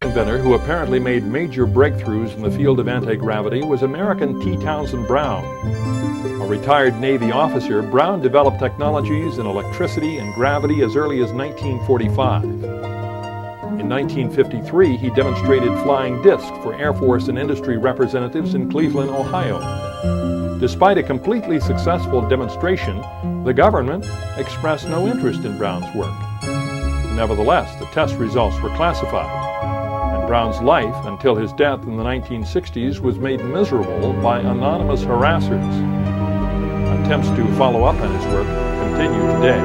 inventor who apparently made major breakthroughs in the field of anti-gravity was American T. Townsend Brown. A retired Navy officer, Brown developed technologies in electricity and gravity as early as 1945. In 1953, he demonstrated flying discs for Air Force and industry representatives in Cleveland, Ohio. Despite a completely successful demonstration, the government expressed no interest in Brown's work. Nevertheless, the test results were classified, and Brown's life, until his death in the 1960s, was made miserable by anonymous harassers. Attempts to follow up on his work continue today.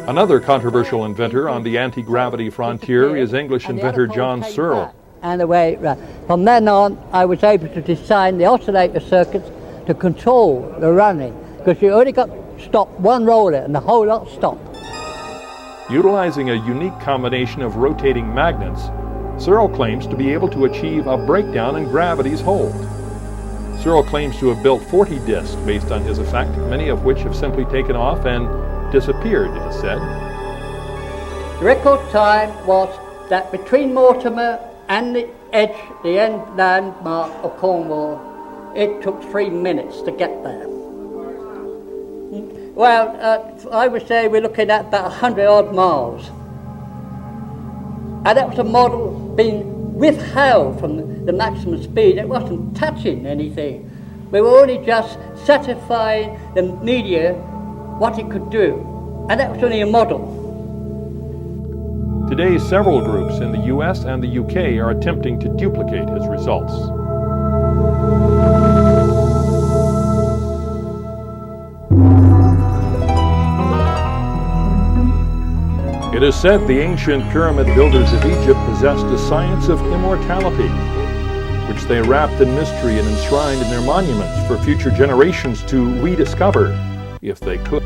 Another controversial inventor on the anti-gravity frontier is English inventor John Searle. And the way it ran. From then on, I was able to design the oscillator circuits to control the running, because you only got to stop one roller and the whole lot stopped. Utilizing a unique combination of rotating magnets, Searle claims to be able to achieve a breakdown in gravity's hold. Searle claims to have built 40 discs based on his effect, many of which have simply taken off and disappeared, it is said. The record time was that between Mortimer and the edge, the end landmark of Cornwall, it took 3 minutes to get there. Well, I would say we're looking at about 100 odd miles. And that was a model being withheld from the maximum speed. It wasn't touching anything. We were only just satisfying the media what it could do. And that was only a model. Today, several groups in the US and the UK are attempting to duplicate his results. It is said the ancient pyramid builders of Egypt possessed a science of immortality, which they wrapped in mystery and enshrined in their monuments for future generations to rediscover, if they could.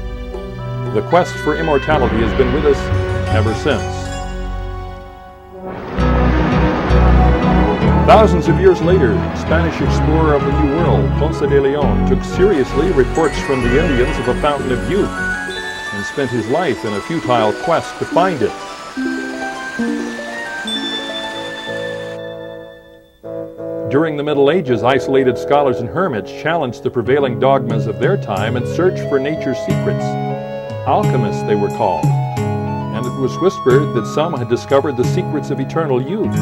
The quest for immortality has been with us ever since. Thousands of years later, Spanish explorer of the New World, Ponce de Leon, took seriously reports from the Indians of a fountain of youth and spent his life in a futile quest to find it. During the Middle Ages, isolated scholars and hermits challenged the prevailing dogmas of their time and searched for nature's secrets. Alchemists, they were called, and it was whispered that some had discovered the secrets of eternal youth,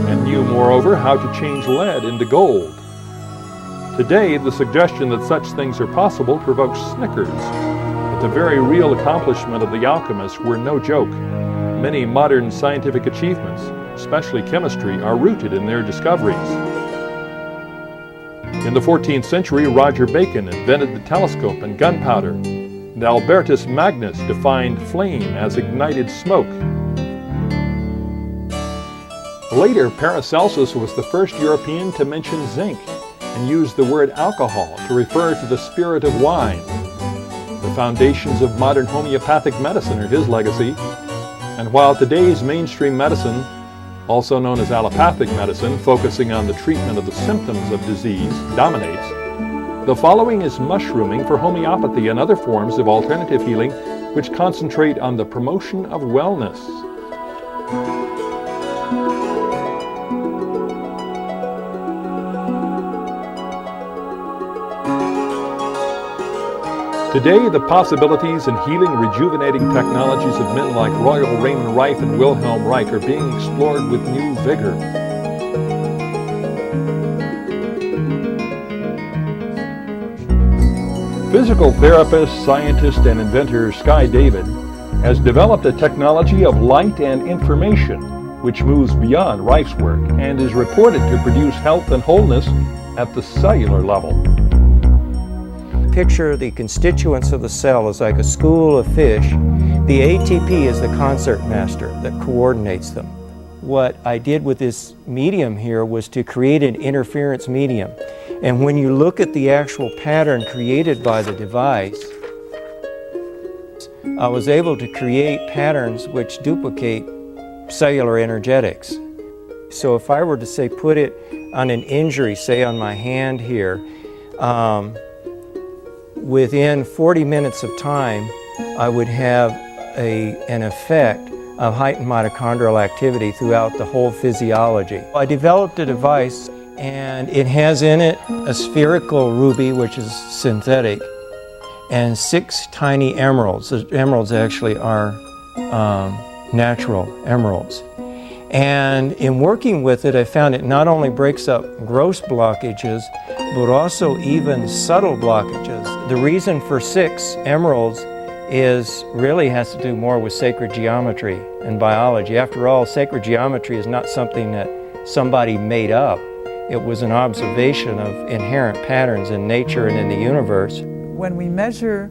and knew, moreover, how to change lead into gold. Today, the suggestion that such things are possible provokes snickers, but the very real accomplishment of the alchemists were no joke. Many modern scientific achievements, especially chemistry, are rooted in their discoveries. In the 14th century, Roger Bacon invented the telescope and gunpowder, and Albertus Magnus defined flame as ignited smoke. Later, Paracelsus was the first European to mention zinc and used the word alcohol to refer to the spirit of wine. The foundations of modern homeopathic medicine are his legacy, and while today's mainstream medicine, also known as allopathic medicine, focusing on the treatment of the symptoms of disease, dominates, the following is mushrooming for homeopathy and other forms of alternative healing which concentrate on the promotion of wellness. Today, the possibilities in healing, rejuvenating technologies of men like Royal Raymond Reif and Wilhelm Reich are being explored with new vigor. Physical therapist, scientist, and inventor Sky David has developed a technology of light and information which moves beyond Reich's work and is reported to produce health and wholeness at the cellular level. Picture the constituents of the cell as like a school of fish. The ATP is the concert master that coordinates them. What I did with this medium here was to create an interference medium. And when you look at the actual pattern created by the device, I was able to create patterns which duplicate cellular energetics. So if I were to say put it on an injury, say on my hand here, within 40 minutes of time, I would have an effect of heightened mitochondrial activity throughout the whole physiology. I developed a device, and it has in it a spherical ruby, which is synthetic, and 6 tiny emeralds. The emeralds actually are natural emeralds. And in working with it, I found it not only breaks up gross blockages, but also even subtle blockages. The reason for 6 emeralds really has to do more with sacred geometry and biology. After all, sacred geometry is not something that somebody made up. It was an observation of inherent patterns in nature and in the universe. When we measure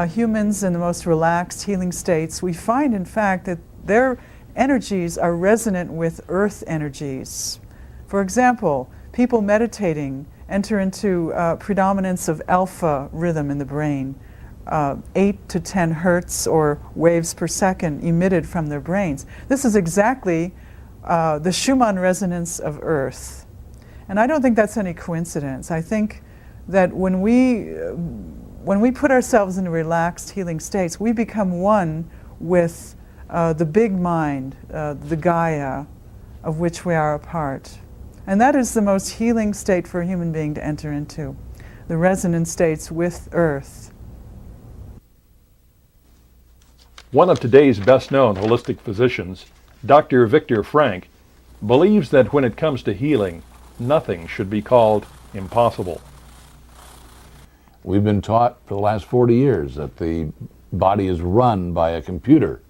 humans in the most relaxed healing states, we find in fact that their energies are resonant with earth energies. For example, people meditating enter into predominance of alpha rhythm in the brain, 8 to 10 hertz or waves per second emitted from their brains. This is exactly the Schumann resonance of earth. And I don't think that's any coincidence. I think that when we put ourselves in relaxed healing states, we become one with the big mind, the Gaia, of which we are a part. And that is the most healing state for a human being to enter into, the resonant states with Earth. One of today's best-known holistic physicians, Dr. Viktor Frankl, believes that when it comes to healing, nothing should be called impossible. We've been taught for the last 40 years that the body is run by a computer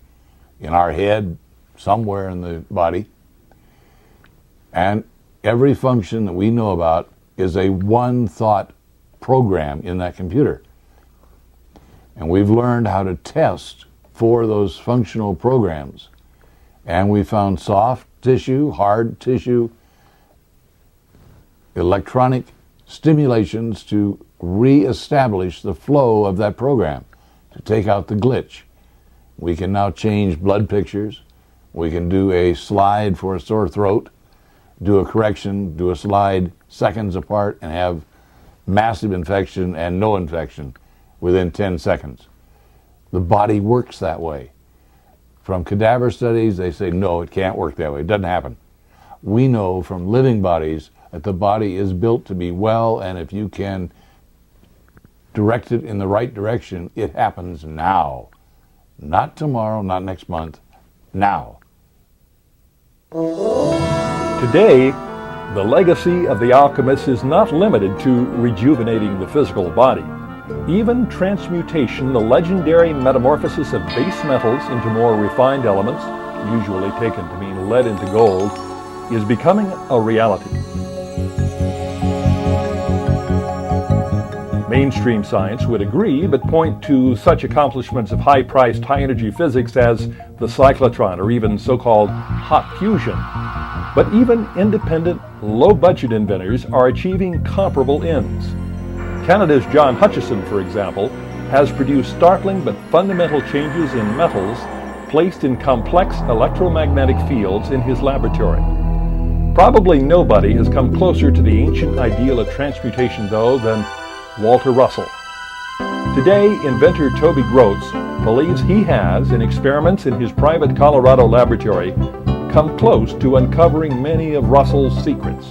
in our head, somewhere in the body, and every function that we know about is a one-thought program in that computer. And we've learned how to test for those functional programs. And we found soft tissue, hard tissue, electronic stimulations to re-establish the flow of that program, to take out the glitch. We can now change blood pictures. We can do a slide for a sore throat, do a correction, do a slide seconds apart, and have massive infection and no infection within 10 seconds. The body works that way. From cadaver studies, they say, no, it can't work that way. It doesn't happen. We know from living bodies that the body is built to be well, and if you can direct it in the right direction, it happens now. Not tomorrow, not next month, now. Today, the legacy of the alchemists is not limited to rejuvenating the physical body. Even transmutation, the legendary metamorphosis of base metals into more refined elements, usually taken to mean lead into gold, is becoming a reality. Mainstream science would agree, but point to such accomplishments of high-priced, high-energy physics as the cyclotron or even so-called hot fusion. But even independent, low-budget inventors are achieving comparable ends. Canada's John Hutchison, for example, has produced startling but fundamental changes in metals placed in complex electromagnetic fields in his laboratory. Probably nobody has come closer to the ancient ideal of transmutation, though, than Walter Russell. Today, inventor Toby Groats believes he has, in experiments in his private Colorado laboratory, come close to uncovering many of Russell's secrets.